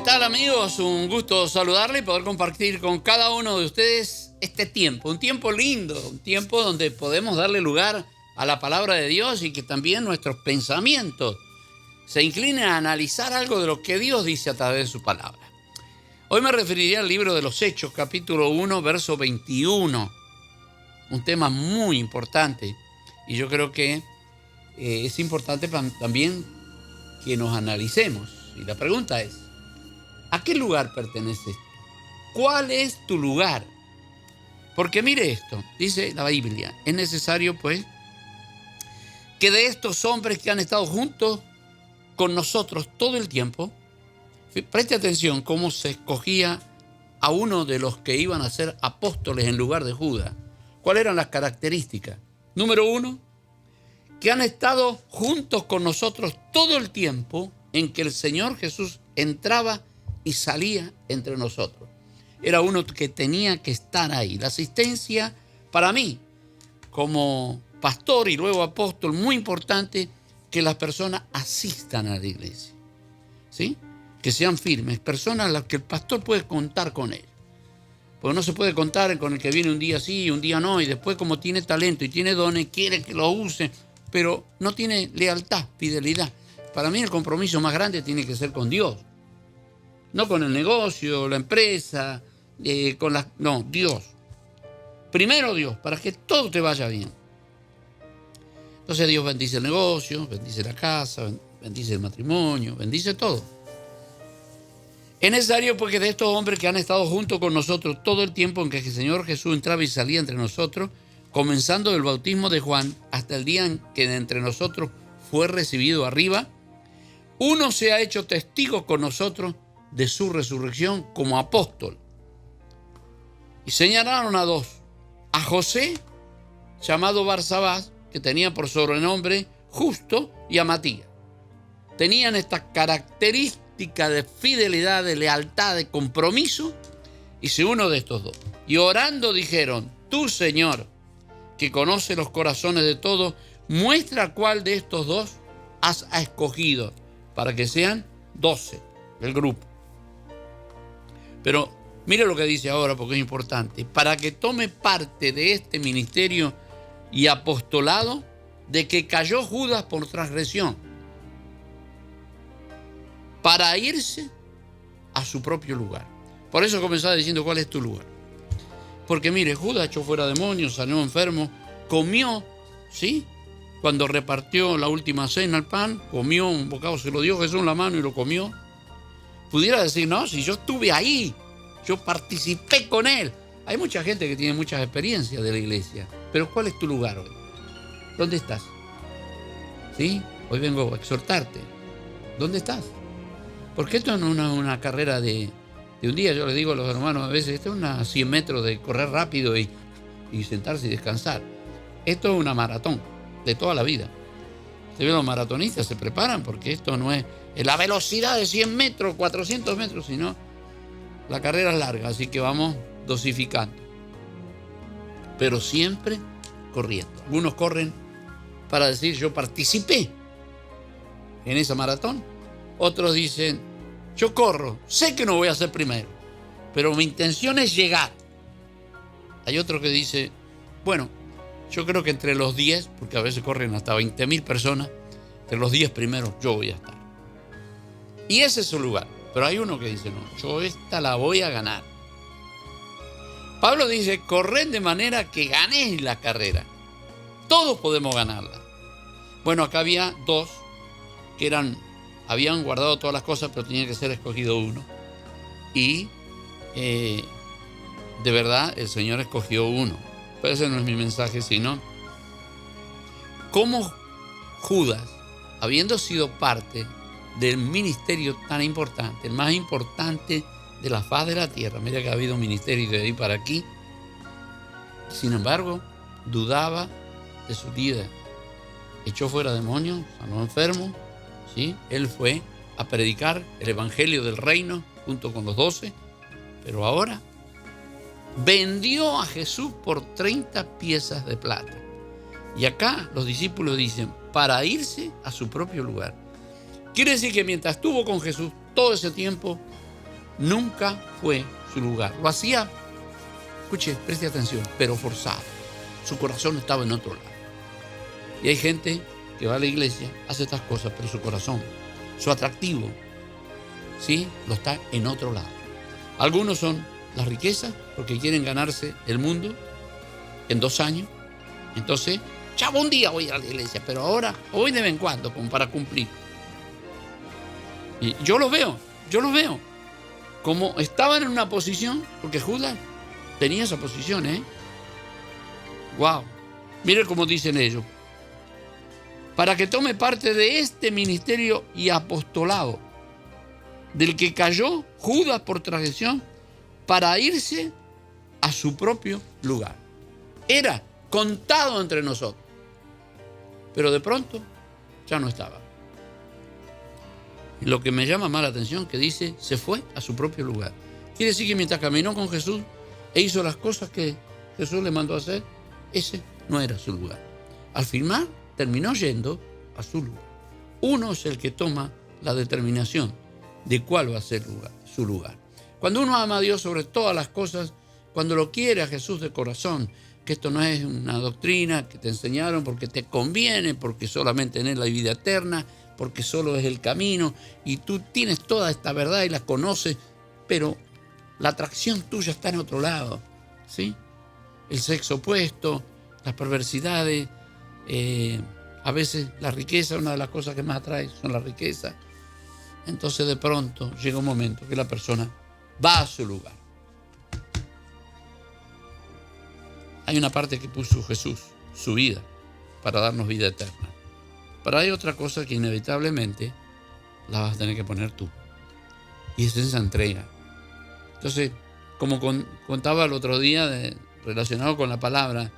¿Qué tal, amigos? Un gusto saludarle y poder compartir con cada uno de ustedes este tiempo. Un tiempo lindo, un tiempo donde podemos darle lugar a la palabra de Dios y que también nuestros pensamientos se inclinen a analizar algo de lo que Dios dice a través de su palabra. Hoy me referiría al libro de los Hechos, capítulo 1, verso 21. Un tema muy importante y yo creo que es importante también que nos analicemos. Y la pregunta es, ¿a qué lugar perteneces? ¿Cuál es tu lugar? Porque mire esto, dice la Biblia, es necesario pues que de estos hombres que han estado juntos con nosotros todo el tiempo, preste atención cómo se escogía a uno de los que iban a ser apóstoles en lugar de Judas. ¿Cuáles eran las características? Número 1, que han estado juntos con nosotros todo el tiempo en que el Señor Jesús entraba y salía entre nosotros. Era uno que tenía que estar ahí. La asistencia, para mí, como pastor y luego apóstol, muy importante que las personas asistan a la iglesia, ¿sí? Que sean firmes, personas a las que el pastor puede contar con él. Porque no se puede contar con el que viene un día sí, un día no, y después como tiene talento y tiene dones, quiere que lo use, pero no tiene lealtad, fidelidad. Para mí el compromiso más grande tiene que ser con Dios. No con el negocio, la empresa, no, Dios. Primero Dios, para que todo te vaya bien. Entonces Dios bendice el negocio, bendice la casa, bendice el matrimonio, bendice todo. Es necesario porque de estos hombres que han estado juntos con nosotros todo el tiempo en que el Señor Jesús entraba y salía entre nosotros, comenzando del bautismo de Juan hasta el día en que de entre nosotros fue recibido arriba, uno se ha hecho testigo con nosotros de su resurrección como apóstol. Y señalaron a dos, a José, llamado Barsabás, que tenía por sobrenombre Justo, y a Matías. Tenían estas características de fidelidad, de lealtad, de compromiso, y se uno de estos dos. Y orando dijeron, tú, Señor, que conoce los corazones de todos, muestra cuál de estos dos has escogido para que sean 12 del grupo. Pero mire lo que dice ahora porque es importante. Para que tome parte de este ministerio y apostolado de que cayó Judas por transgresión, para irse a su propio lugar. Por eso comenzaba diciendo cuál es tu lugar. Porque mire, Judas echó fuera demonios, salió enfermo, comió, ¿sí? Cuando repartió la última cena el pan, comió un bocado, se lo dio Jesús en la mano y lo comió. Pudiera decir, no, si yo estuve ahí, yo participé con él. Hay mucha gente que tiene muchas experiencias de la iglesia, pero ¿cuál es tu lugar hoy? ¿Dónde estás? ¿Sí? Hoy vengo a exhortarte. ¿Dónde estás? Porque esto no es una carrera de un día. Yo le digo a los hermanos a veces, esto es una 100 metros de correr rápido y sentarse y descansar. Esto es una maratón de toda la vida. Se ven los maratonistas, se preparan porque esto no es la velocidad de 100 metros, 400 metros, sino la carrera es larga, así que vamos dosificando. Pero siempre corriendo. Algunos corren para decir, yo participé en esa maratón. Otros dicen, yo corro, sé que no voy a ser primero, pero mi intención es llegar. Hay otro que dice, bueno, yo creo que entre los 10, porque a veces corren hasta 20.000 personas, entre los 10 primeros yo voy a estar. Y ese es su lugar. Pero hay uno que dice, no, yo esta la voy a ganar. Pablo dice, corred de manera que ganéis la carrera. Todos podemos ganarla. Bueno, acá había dos que habían guardado todas las cosas, pero tenía que ser escogido uno. Y de verdad el Señor escogió uno. Pero ese no es mi mensaje, sino cómo Judas, habiendo sido parte del ministerio tan importante, el más importante de la faz de la tierra, mira que ha habido ministerios de ahí para aquí, sin embargo, dudaba de su vida. Echó fuera demonios, sanó enfermos, ¿sí? Él fue a predicar el evangelio del reino junto con los 12, pero ahora vendió a Jesús por 30 piezas de plata. Y acá los discípulos dicen, para irse a su propio lugar. Quiere decir que mientras estuvo con Jesús todo ese tiempo, nunca fue su lugar. Lo hacía, escuche, preste atención, pero forzado. Su corazón estaba en otro lado. Y hay gente que va a la iglesia, hace estas cosas, pero su corazón, su atractivo, ¿sí?, lo está en otro lado. Algunos son las riquezas, porque quieren ganarse el mundo en 2 años. Entonces, chavo, un día voy a la iglesia, pero ahora voy de vez en cuando, como para cumplir. Y yo los veo, como estaban en una posición, porque Judas tenía esa posición, Wow. Mire cómo dicen ellos. Para que tome parte de este ministerio y apostolado, del que cayó Judas por transgresión, para irse a su propio lugar. Era contado entre nosotros, pero de pronto ya no estaba. Y lo que me llama más la atención, que dice, se fue a su propio lugar. Quiere decir que mientras caminó con Jesús e hizo las cosas que Jesús le mandó a hacer, ese no era su lugar. Al final terminó yendo a su lugar. Uno es el que toma la determinación de cuál va a ser su lugar. Cuando uno ama a Dios sobre todas las cosas, cuando lo quiere a Jesús de corazón, que esto no es una doctrina que te enseñaron porque te conviene, porque solamente en Él hay vida eterna, porque solo es el camino, y tú tienes toda esta verdad y la conoces, pero la atracción tuya está en otro lado, ¿sí? El sexo opuesto, las perversidades, a veces la riqueza, una de las cosas que más atrae son las riquezas. Entonces de pronto llega un momento que la persona va a su lugar. Hay una parte que puso Jesús, su vida, para darnos vida eterna. Pero hay otra cosa que inevitablemente la vas a tener que poner tú. Y es esa entrega. Entonces, como contaba el otro día, relacionado con la palabra,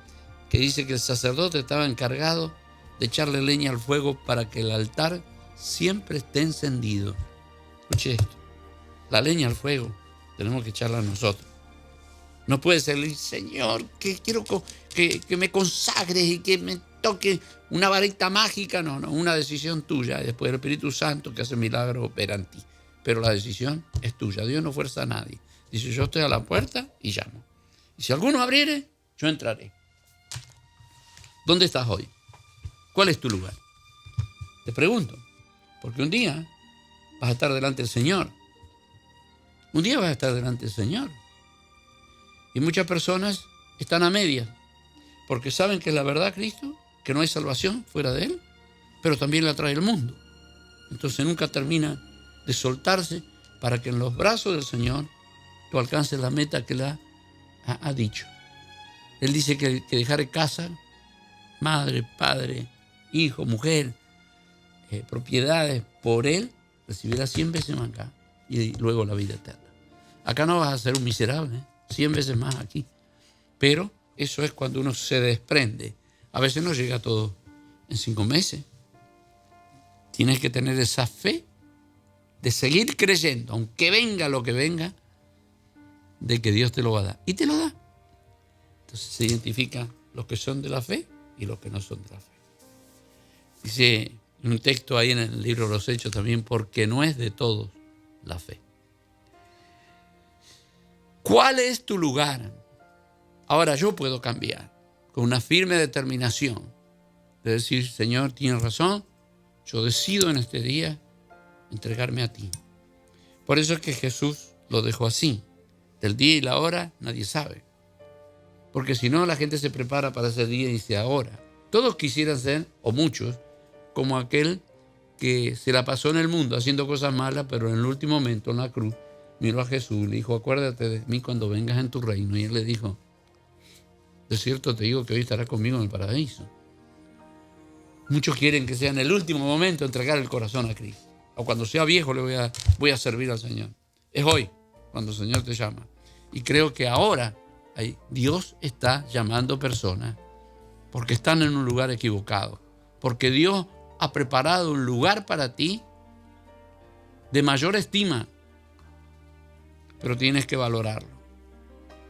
que dice que el sacerdote estaba encargado de echarle leña al fuego para que el altar siempre esté encendido. Escuche esto. La leña al fuego tenemos que echarla nosotros. No puede ser, Señor, que quiero que me consagres y que me toque una varita mágica. No, una decisión tuya. Y después el Espíritu Santo que hace milagros opera en ti. Pero la decisión es tuya. Dios no fuerza a nadie. Dice, yo estoy a la puerta y llamo. Y si alguno abriere, yo entraré. ¿Dónde estás hoy? ¿Cuál es tu lugar? Te pregunto. Porque un día vas a estar delante del Señor. Un día vas a estar delante del Señor. Y muchas personas están a medias, porque saben que es la verdad Cristo, que no hay salvación fuera de Él, pero también la trae el mundo. Entonces nunca termina de soltarse para que en los brazos del Señor tú alcances la meta que Él ha dicho. Él dice que dejar casa, madre, padre, hijo, mujer, propiedades, por Él recibirá 100 veces más acá y luego la vida eterna. Acá no vas a ser un miserable, 100 veces más aquí. Pero eso es cuando uno se desprende. A veces no llega todo en 5 meses. Tienes que tener esa fe de seguir creyendo, aunque venga lo que venga, de que Dios te lo va a dar. Y te lo da. Entonces se identifica los que son de la fe y los que no son de la fe. Dice un texto ahí en el libro de los Hechos también, porque no es de todos la fe. ¿Cuál es tu lugar? Ahora yo puedo cambiar con una firme determinación de decir, Señor, tienes razón, yo decido en este día entregarme a ti. Por eso es que Jesús lo dejó así. Del día y la hora nadie sabe. Porque si no, la gente se prepara para ese día y dice ahora. Todos quisieran ser, o muchos, como aquel que se la pasó en el mundo haciendo cosas malas, pero en el último momento en la cruz miró a Jesús, le dijo, acuérdate de mí cuando vengas en tu reino. Y él le dijo, de cierto te digo que hoy estarás conmigo en el paraíso. Muchos quieren que sea en el último momento entregar el corazón a Cristo. O cuando sea viejo le voy a servir al Señor. Es hoy cuando el Señor te llama. Y creo que ahora Dios está llamando personas porque están en un lugar equivocado. Porque Dios ha preparado un lugar para ti de mayor estima. Pero tienes que valorarlo.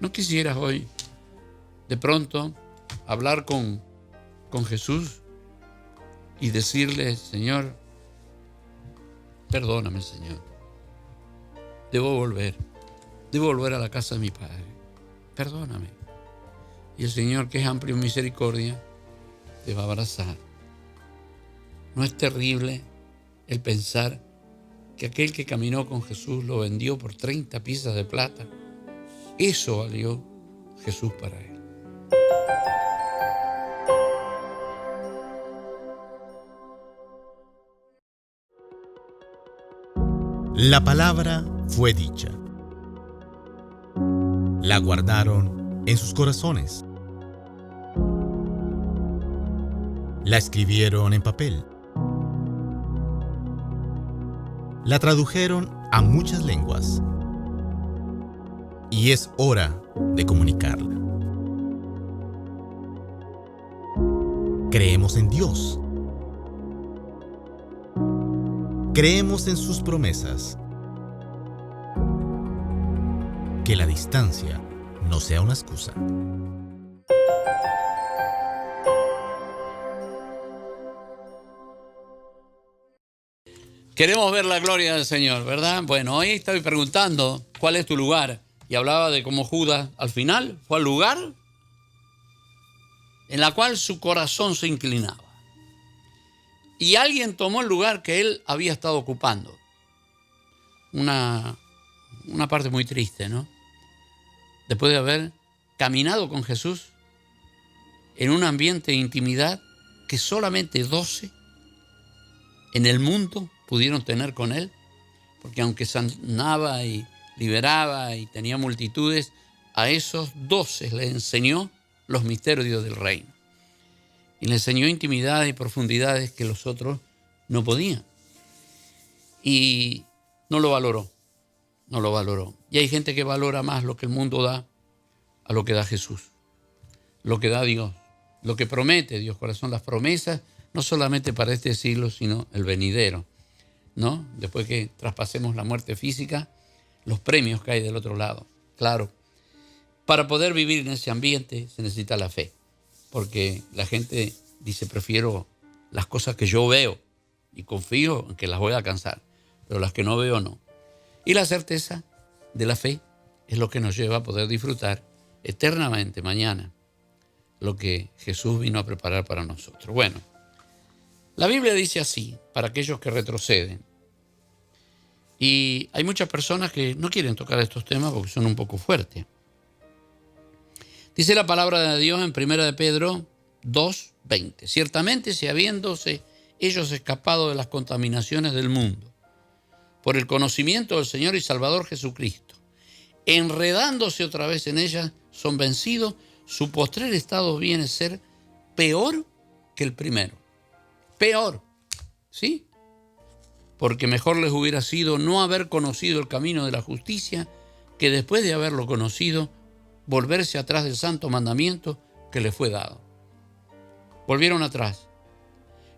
¿No quisieras hoy de pronto hablar con Jesús y decirle, Señor, perdóname, Señor? debo volver a la casa de mi padre. Perdóname. Y el Señor, que es amplio en misericordia, te va a abrazar. ¿No es terrible el pensar que aquel que caminó con Jesús lo vendió por 30 piezas de plata? Eso valió Jesús para él. La palabra fue dicha. La guardaron en sus corazones. La escribieron en papel. La tradujeron a muchas lenguas. Y es hora de comunicarla. Creemos en Dios. Creemos en sus promesas. Que la distancia no sea una excusa. Queremos ver la gloria del Señor, ¿verdad? Bueno, hoy estoy preguntando cuál es tu lugar. Y hablaba de cómo Judas al final fue al lugar en la cual su corazón se inclinaba. Y alguien tomó el lugar que él había estado ocupando. Una parte muy triste, ¿no? Después de haber caminado con Jesús en un ambiente de intimidad que solamente 12 en el mundo pudieron tener con él, porque aunque sanaba y liberaba y tenía multitudes, a esos 12 le enseñó los misterios del reino. Y le enseñó intimidades y profundidades que los otros no podían. Y no lo valoró. Y hay gente que valora más lo que el mundo da a lo que da Jesús, lo que da Dios, lo que promete Dios, cuáles son las promesas, no solamente para este siglo, sino el venidero, ¿no? Después que traspasemos la muerte física, los premios que hay del otro lado. Claro, para poder vivir en ese ambiente se necesita la fe, porque la gente dice, prefiero las cosas que yo veo y confío en que las voy a alcanzar, pero las que no veo no. Y la certeza de la fe es lo que nos lleva a poder disfrutar eternamente mañana lo que Jesús vino a preparar para nosotros. Bueno, la Biblia dice así, para aquellos que retroceden. Y hay muchas personas que no quieren tocar estos temas porque son un poco fuertes. Dice la palabra de Dios en 1 de Pedro 2:20. Ciertamente, si habiéndose ellos escapado de las contaminaciones del mundo, por el conocimiento del Señor y Salvador Jesucristo, enredándose otra vez en ellas, son vencidos, su postrer estado viene a ser peor que el primero. Peor, ¿sí? Porque mejor les hubiera sido no haber conocido el camino de la justicia que después de haberlo conocido, volverse atrás del santo mandamiento que les fue dado. Volvieron atrás.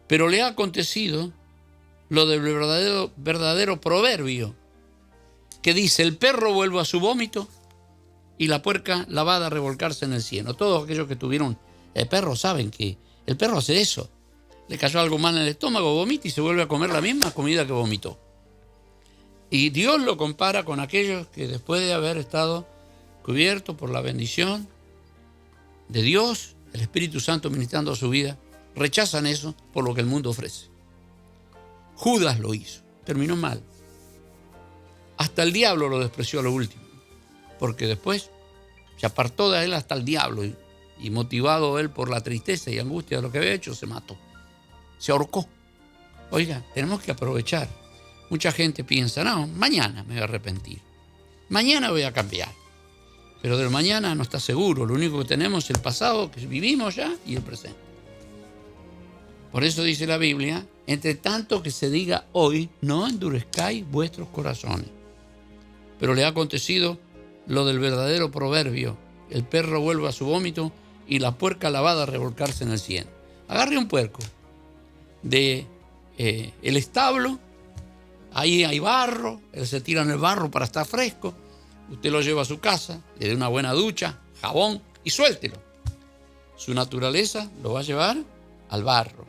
Pero le ha acontecido lo del verdadero proverbio que dice, el perro vuelve a su vómito y la puerca lavada a revolcarse en el cieno. Todos aquellos que tuvieron el perro saben que el perro hace eso. Le cayó algo mal en el estómago, vomita y se vuelve a comer la misma comida que vomitó. Y Dios lo compara con aquellos que después de haber estado cubiertos por la bendición de Dios, el Espíritu Santo ministrando a su vida, rechazan eso por lo que el mundo ofrece. Judas lo hizo, terminó mal. Hasta el diablo lo despreció a lo último, porque después se apartó de él hasta el diablo y motivado él por la tristeza y angustia de lo que había hecho, se mató, se ahorcó. Oiga, tenemos que aprovechar. Mucha gente piensa, no, mañana me voy a arrepentir, mañana voy a cambiar. Pero del mañana no está seguro, lo único que tenemos es el pasado que vivimos ya y el presente. Por eso dice la Biblia, entre tanto que se diga hoy, no endurezcáis vuestros corazones. Pero le ha acontecido lo del verdadero proverbio, el perro vuelve a su vómito y la puerca lavada a revolcarse en el cieno. Agarre un puerco de el establo, ahí hay barro, él se tira en el barro para estar fresco, usted lo lleva a su casa, le dé una buena ducha, jabón y suéltelo. Su naturaleza lo va a llevar al barro.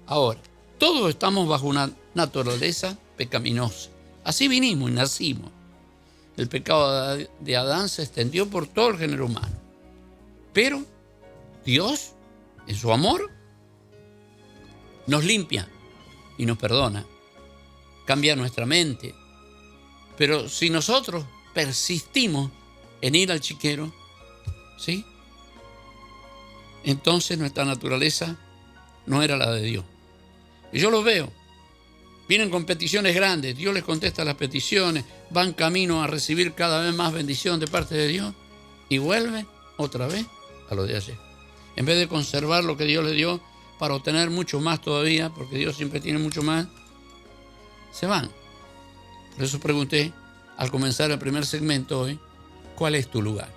Ahora, todos estamos bajo una naturaleza pecaminosa. Así vinimos y nacimos. el pecado de Adán se extendió por todo el género humano. Pero Dios, en su amor, nos limpia y nos perdona. Cambia nuestra mente. Pero si nosotros persistimos en ir al chiquero, ¿sí?, entonces nuestra naturaleza no era la de Dios. Y yo los veo. Vienen con peticiones grandes. Dios les contesta las peticiones. Van camino a recibir cada vez más bendición de parte de Dios. Y vuelven otra vez a lo de ayer. En vez de conservar lo que Dios les dio para obtener mucho más todavía, porque Dios siempre tiene mucho más, se van. Por eso pregunté al comenzar el primer segmento hoy, ¿cuál es tu lugar?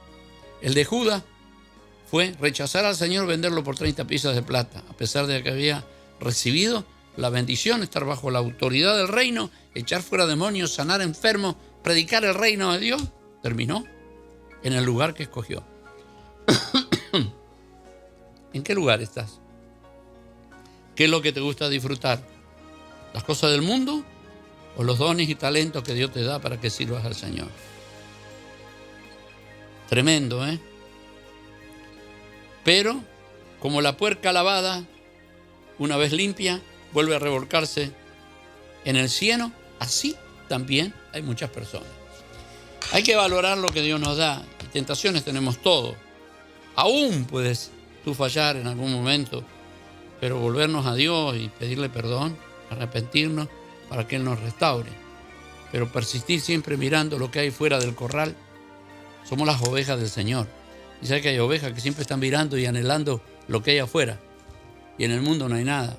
El de Judas fue rechazar al Señor, venderlo por 30 piezas de plata, a pesar de que había recibido la bendición, estar bajo la autoridad del reino, echar fuera demonios, sanar enfermos, predicar el reino de Dios. Terminó en el lugar que escogió. ¿En qué lugar estás? ¿Qué es lo que te gusta disfrutar? ¿Las cosas del mundo o los dones y talentos que Dios te da para que sirvas al Señor? Tremendo, ¿eh? Pero, como la puerca lavada, una vez limpia, vuelve a revolcarse en el cieno, así también hay muchas personas. Hay que valorar lo que Dios nos da. Y tentaciones tenemos todo. Aún puedes tú fallar en algún momento, pero volvernos a Dios y pedirle perdón, arrepentirnos para que Él nos restaure. Pero persistir siempre mirando lo que hay fuera del corral. Somos las ovejas del Señor. Y sabes que hay ovejas que siempre están mirando y anhelando lo que hay afuera. Y en el mundo no hay nada.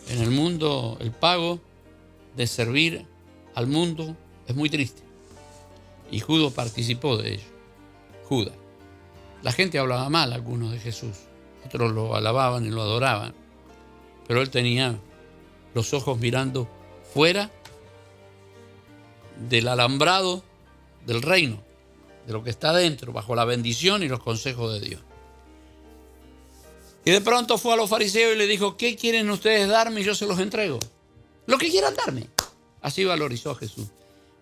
En el mundo el pago de servir al mundo es muy triste. Y Judas participó de ello. Judas. La gente hablaba mal, algunos, de Jesús. Otros lo alababan y lo adoraban. Pero él tenía los ojos mirando fuera del alambrado del reino, de lo que está dentro, bajo la bendición y los consejos de Dios. Y de pronto fue a los fariseos y le dijo, ¿qué quieren ustedes darme y yo se los entrego? Lo que quieran darme. Así valorizó a Jesús.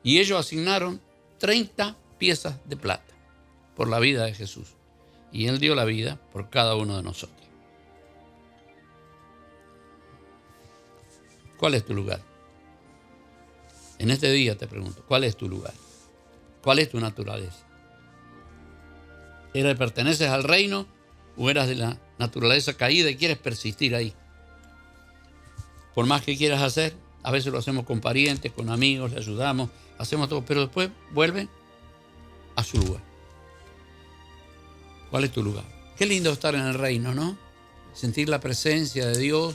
Y ellos asignaron 30 piezas de plata por la vida de Jesús. Y Él dio la vida por cada uno de nosotros. ¿Cuál es tu lugar? En este día te pregunto, ¿cuál es tu lugar? ¿Cuál es tu naturaleza? ¿Perteneces al reino o eras de la naturaleza caída y quieres persistir ahí? Por más que quieras hacer, a veces lo hacemos con parientes, con amigos, le ayudamos, hacemos todo, pero después vuelve a su lugar. ¿Cuál es tu lugar? Qué lindo estar en el reino, ¿no? Sentir la presencia de Dios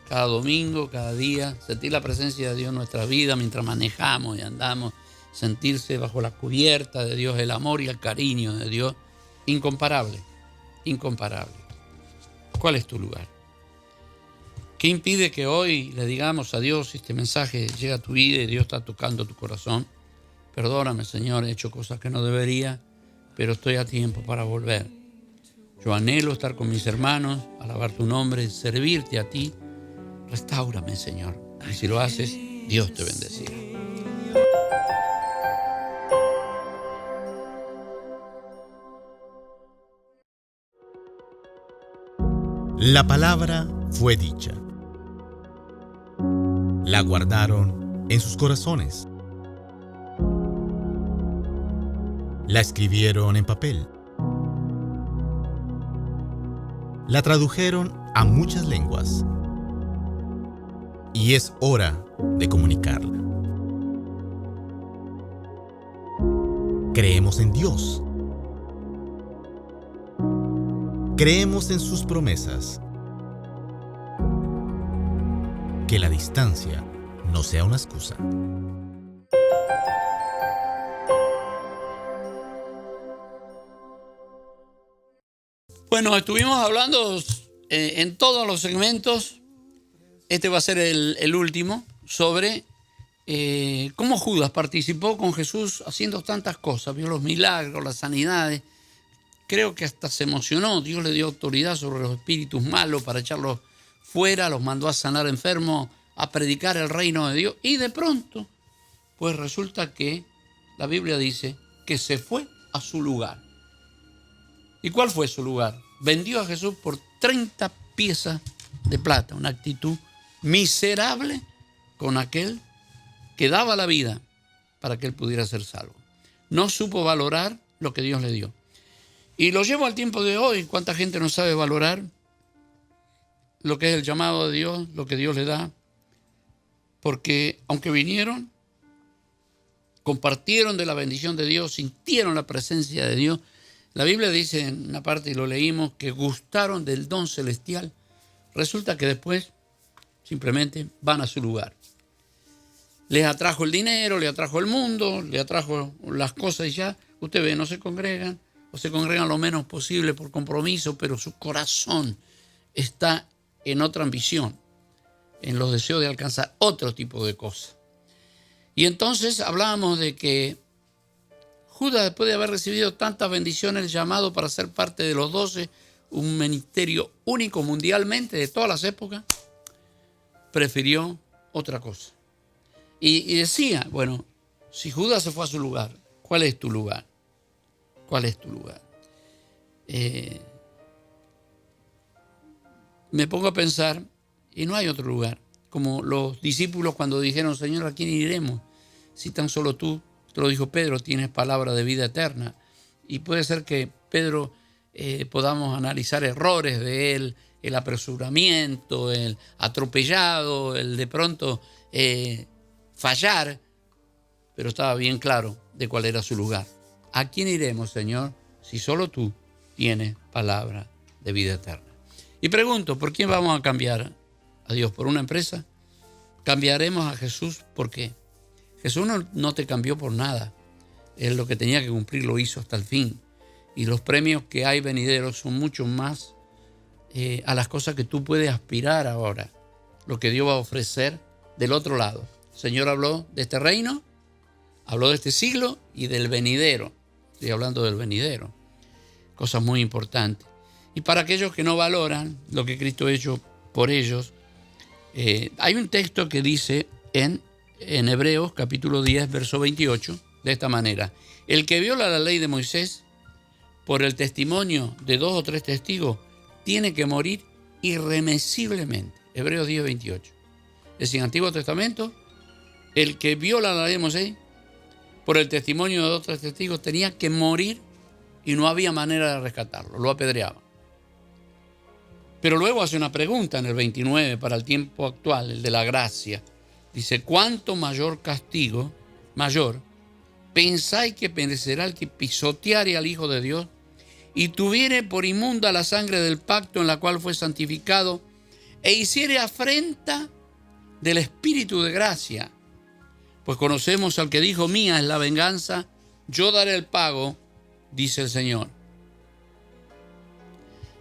cada domingo, cada día, sentir la presencia de Dios en nuestra vida mientras manejamos y andamos, sentirse bajo la cubierta de Dios, el amor y el cariño de Dios, incomparable, incomparable. ¿Cuál es tu lugar? ¿Qué impide que hoy le digamos a Dios, este mensaje llega a tu vida y Dios está tocando tu corazón? Perdóname, Señor, he hecho cosas que no debería, pero estoy a tiempo para volver. Yo anhelo estar con mis hermanos, alabar tu nombre, servirte a ti. Restáurame, Señor. Y si lo haces, Dios te bendecirá. La palabra fue dicha. La guardaron en sus corazones. La escribieron en papel. La tradujeron a muchas lenguas. Y es hora de comunicarla. Creemos en Dios. Creemos en sus promesas. Que la distancia no sea una excusa. Bueno, estuvimos hablando en todos los segmentos. Este va a ser el último, sobre cómo Judas participó con Jesús haciendo tantas cosas. Vio los milagros, las sanidades. Creo que hasta se emocionó. Dios le dio autoridad sobre los espíritus malos para echarlos fuera. Los mandó a sanar enfermos, a predicar el reino de Dios. Y de pronto, pues resulta que la Biblia dice que se fue a su lugar. ¿Y cuál fue su lugar? Vendió a Jesús por 30 piezas de plata, una actitud miserable con aquel que daba la vida para que él pudiera ser salvo. No supo valorar lo que Dios le dio. Y lo llevo al tiempo de hoy. ¿Cuánta gente no sabe valorar lo que es el llamado de Dios, lo que Dios le da? Porque aunque vinieron, compartieron de la bendición de Dios, sintieron la presencia de Dios, la Biblia dice en una parte, y lo leímos, que gustaron del don celestial. Resulta que después simplemente van a su lugar. Les atrajo el dinero, les atrajo el mundo, les atrajo las cosas y ya, usted ve, no se congregan, o se congregan lo menos posible por compromiso, pero su corazón está en otra ambición, en los deseos de alcanzar otro tipo de cosas. Y entonces hablábamos de que Judas, después de haber recibido tantas bendiciones, el llamado para ser parte de los 12, un ministerio único mundialmente de todas las épocas, prefirió otra cosa. Y decía, bueno, si Judas se fue a su lugar, ¿cuál es tu lugar? ¿Cuál es tu lugar? Me pongo a pensar, y no hay otro lugar. Como los discípulos cuando dijeron, Señor, ¿a quién iremos? Si tan solo tú, te lo dijo Pedro, tienes palabra de vida eterna. Y puede ser que Pedro podamos analizar errores de él, el apresuramiento, el atropellado, el de pronto fallar, pero estaba bien claro de cuál era su lugar. ¿A quién iremos, Señor, si solo tú tienes palabra de vida eterna? Y pregunto, ¿por quién vamos a cambiar a Dios? ¿Por una empresa? ¿Cambiaremos a Jesús? ¿Por qué? Jesús no te cambió por nada. Él lo que tenía que cumplir lo hizo hasta el fin. Y los premios que hay venideros son mucho más a las cosas que tú puedes aspirar ahora. Lo que Dios va a ofrecer del otro lado. El Señor habló de este reino, habló de este siglo y del venidero. Estoy hablando del venidero. Cosas muy importantes. Y para aquellos que no valoran lo que Cristo ha hecho por ellos, hay un texto que dice en Hebreos capítulo 10, verso 28, de esta manera. El que viola la ley de Moisés por el testimonio de 2 o 3 testigos tiene que morir irremisiblemente. Hebreos 10, 28. Es decir, en Antiguo Testamento, el que viola la ley de Moisés por el testimonio de 2 o 3 testigos tenía que morir y no había manera de rescatarlo, lo apedreaban. Pero luego hace una pregunta en el 29 para el tiempo actual, el de la gracia. Dice, ¿cuánto mayor castigo, pensáis que merecerá el que pisoteare al Hijo de Dios y tuviere por inmunda la sangre del pacto en la cual fue santificado e hiciere afrenta del Espíritu de gracia? Pues conocemos al que dijo, mía es la venganza, yo daré el pago, dice el Señor.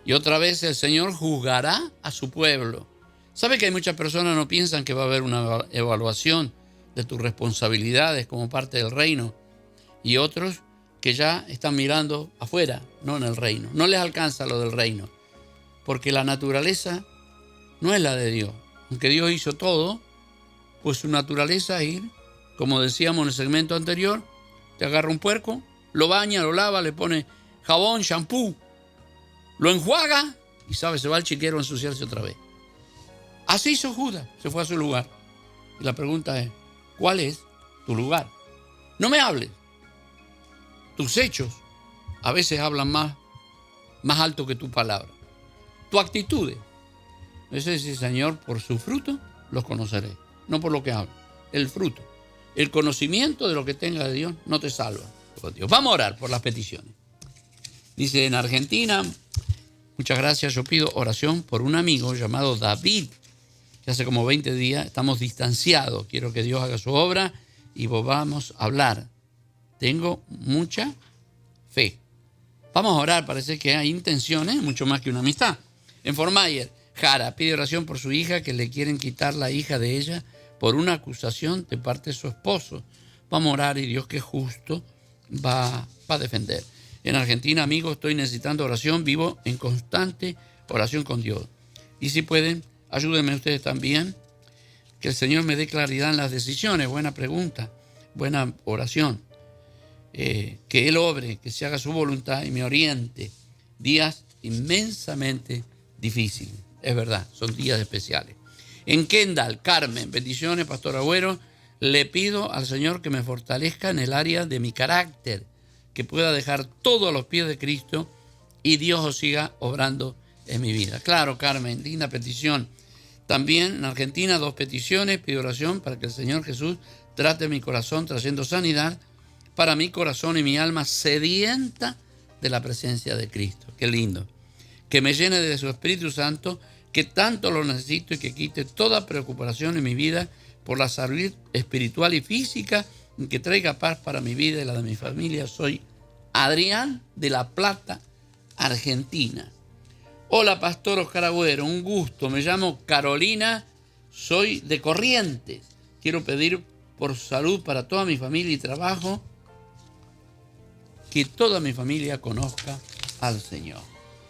Y otra vez el Señor juzgará a su pueblo. ¿Sabe que hay muchas personas que no piensan que va a haber una evaluación de tus responsabilidades como parte del reino? Y otros que ya están mirando afuera, no en el reino. No les alcanza lo del reino. Porque la naturaleza no es la de Dios. Aunque Dios hizo todo, pues su naturaleza es ir, como decíamos en el segmento anterior, te agarra un puerco, lo baña, lo lava, le pone jabón, shampoo, lo enjuaga y se va al chiquero a ensuciarse otra vez. Así hizo Judas, se fue a su lugar. Y la pregunta es, ¿cuál es tu lugar? No me hables. Tus hechos a veces hablan más alto que tu palabra. Tu actitud. Eso dice, Señor, por su fruto los conoceré. No por lo que hablan. El fruto. El conocimiento de lo que tenga de Dios no te salva. Vamos a orar por las peticiones. Dice en Argentina, muchas gracias, yo pido oración por un amigo llamado David, que hace como 20 días estamos distanciados. Quiero que Dios haga su obra y volvamos a hablar. Tengo mucha fe. Vamos a orar, parece que hay intenciones, mucho más que una amistad. En Fort Myers, Jara pide oración por su hija, que le quieren quitar la hija de ella por una acusación de parte de su esposo. Vamos a orar y Dios, que es justo, va a defender. En Argentina, amigos, estoy necesitando oración, vivo en constante oración con Dios. Y si pueden, ayúdenme ustedes también, que el Señor me dé claridad en las decisiones. Buena pregunta, buena oración. que Él obre, que se haga su voluntad y me oriente. Días inmensamente difíciles, es verdad, son días especiales. En Kendall, Carmen, bendiciones, Pastor Agüero. Le pido al Señor que me fortalezca en el área de mi carácter, que pueda dejar todo a los pies de Cristo y Dios siga obrando en mi vida. Claro, Carmen, linda petición. También en Argentina, 2 peticiones. Pido oración para que el Señor Jesús trate mi corazón trayendo sanidad para mi corazón y mi alma sedienta de la presencia de Cristo. Qué lindo. Que me llene de su Espíritu Santo, que tanto lo necesito, y que quite toda preocupación en mi vida por la salud espiritual y física, y que traiga paz para mi vida y la de mi familia. Soy Adrián de La Plata, Argentina. Hola, Pastor Oscar Agüero, un gusto. Me llamo Carolina, soy de Corrientes. Quiero pedir por salud para toda mi familia y trabajo, que toda mi familia conozca al Señor.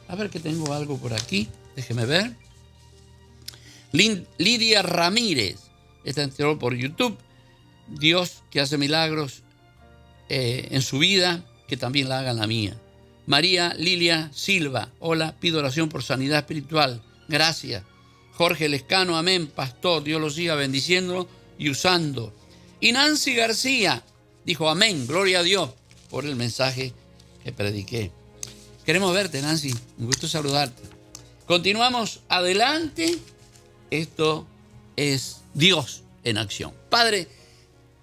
A ver que tengo algo por aquí, déjeme ver. Lidia Ramírez, esta entró por YouTube. Dios que hace milagros en su vida, que también la haga en la mía. María Lilia Silva, hola, pido oración por sanidad espiritual, gracias. Jorge Lescano, amén, pastor, Dios lo siga bendiciendo y usando. Y Nancy García dijo amén, gloria a Dios por el mensaje que prediqué. Queremos verte, Nancy, un gusto saludarte. Continuamos adelante. Esto es Dios en acción. Padre,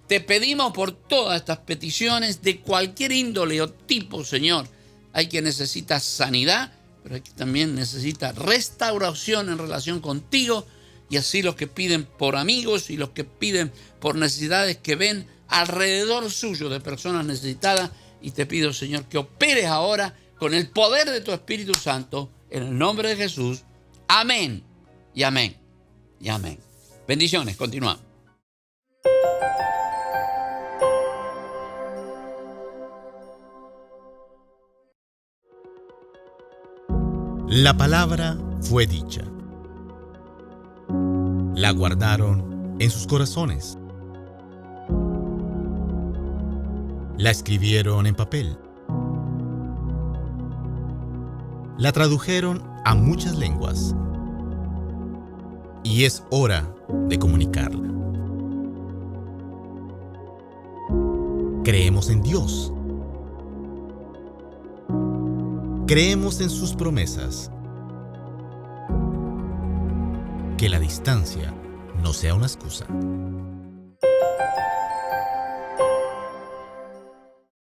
te pedimos por todas estas peticiones de cualquier índole o tipo, Señor. Hay quien necesita sanidad, pero hay quien también necesita restauración en relación contigo, y así los que piden por amigos y los que piden por necesidades que ven alrededor suyo de personas necesitadas. Y te pido, Señor, que operes ahora con el poder de tu Espíritu Santo, en el nombre de Jesús. Amén y amén y amén. Bendiciones, continuamos. La palabra fue dicha. La guardaron en sus corazones. La escribieron en papel. La tradujeron a muchas lenguas. Y es hora de comunicarla. Creemos en Dios. Creemos en sus promesas. Que la distancia no sea una excusa.